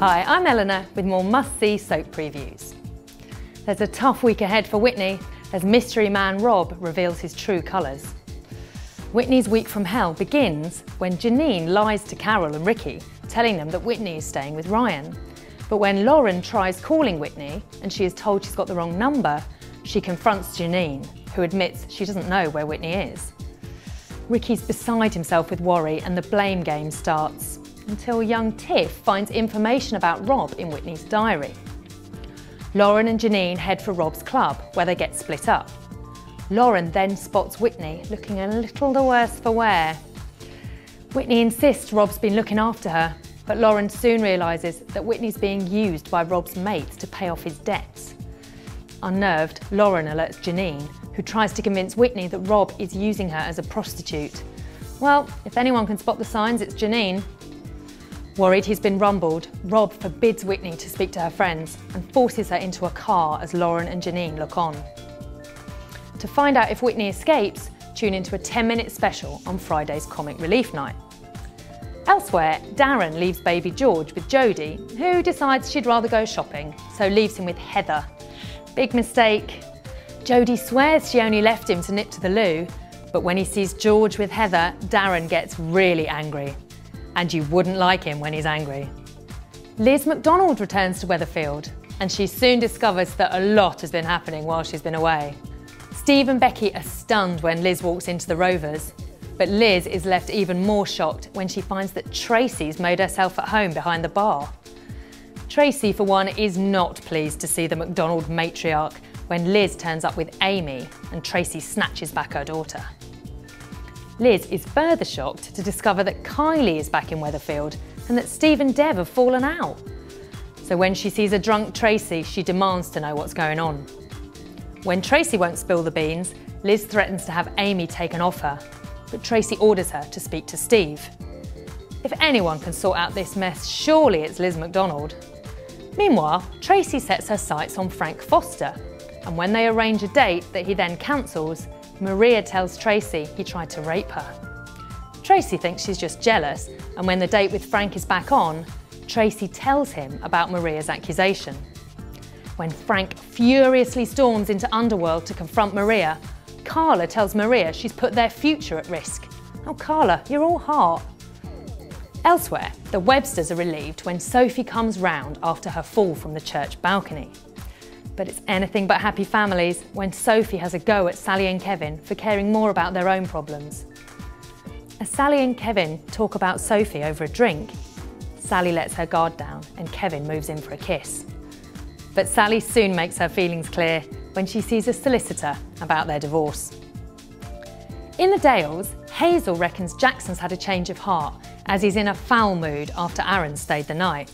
Hi, I'm Eleanor with more must-see soap previews. There's a tough week ahead for Whitney as mystery man Rob reveals his true colours. Whitney's week from hell begins when Janine lies to Carol and Ricky, telling them that Whitney is staying with Ryan. But when Lauren tries calling Whitney and she is told she's got the wrong number, she confronts Janine, who admits she doesn't know where Whitney is. Ricky's beside himself with worry and the blame game starts, until young Tiff finds information about Rob in Whitney's diary. Lauren and Janine head for Rob's club, where they get split up. Lauren then spots Whitney looking a little the worse for wear. Whitney insists Rob's been looking after her, but Lauren soon realises that Whitney's being used by Rob's mates to pay off his debts. Unnerved, Lauren alerts Janine, who tries to convince Whitney that Rob is using her as a prostitute. Well, if anyone can spot the signs, it's Janine. Worried he's been rumbled, Rob forbids Whitney to speak to her friends and forces her into a car as Lauren and Janine look on. To find out if Whitney escapes, tune into a 10-minute special on Friday's Comic Relief Night. Elsewhere, Darren leaves baby George with Jodie, who decides she'd rather go shopping, so leaves him with Heather. Big mistake. Jodie swears she only left him to nip to the loo, but when he sees George with Heather, Darren gets really angry. And you wouldn't like him when he's angry. Liz McDonald returns to Weatherfield, and she soon discovers that a lot has been happening while she's been away. Steve and Becky are stunned when Liz walks into the Rovers, but Liz is left even more shocked when she finds that Tracy's made herself at home behind the bar. Tracy, for one, is not pleased to see the McDonald matriarch when Liz turns up with Amy and Tracy snatches back her daughter. Liz is further shocked to discover that Kylie is back in Weatherfield and that Steve and Dev have fallen out. So when she sees a drunk Tracy, she demands to know what's going on. When Tracy won't spill the beans, Liz threatens to have Amy taken off her, but Tracy orders her to speak to Steve. If anyone can sort out this mess, surely it's Liz McDonald. Meanwhile, Tracy sets her sights on Frank Foster, and when they arrange a date that he then cancels, Maria tells Tracy he tried to rape her. Tracy thinks she's just jealous, and when the date with Frank is back on, Tracy tells him about Maria's accusation. When Frank furiously storms into Underworld to confront Maria, Carla tells Maria she's put their future at risk. Oh, Carla, you're all heart. Elsewhere, the Websters are relieved when Sophie comes round after her fall from the church balcony. But it's anything but happy families when Sophie has a go at Sally and Kevin for caring more about their own problems. As Sally and Kevin talk about Sophie over a drink, Sally lets her guard down and Kevin moves in for a kiss. But Sally soon makes her feelings clear when she sees a solicitor about their divorce. In the Dales, Hazel reckons Jackson's had a change of heart as he's in a foul mood after Aaron stayed the night.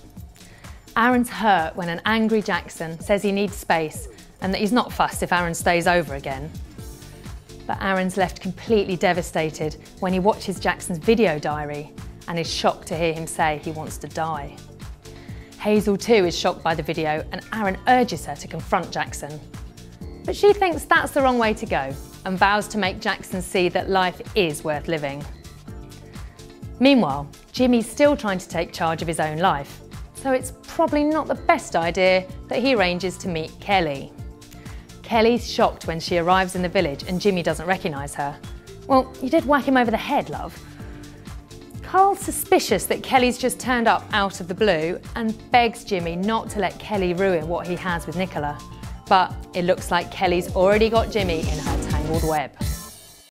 Aaron's hurt when an angry Jackson says he needs space and that he's not fussed if Aaron stays over again. But Aaron's left completely devastated when he watches Jackson's video diary and is shocked to hear him say he wants to die. Hazel too is shocked by the video and Aaron urges her to confront Jackson. But she thinks that's the wrong way to go and vows to make Jackson see that life is worth living. Meanwhile, Jimmy's still trying to take charge of his own life, so it's probably not the best idea that he arranges to meet Kelly. Kelly's shocked when she arrives in the village and Jimmy doesn't recognise her. Well, you did whack him over the head, love. Carl's suspicious that Kelly's just turned up out of the blue and begs Jimmy not to let Kelly ruin what he has with Nicola. But it looks like Kelly's already got Jimmy in her tangled web.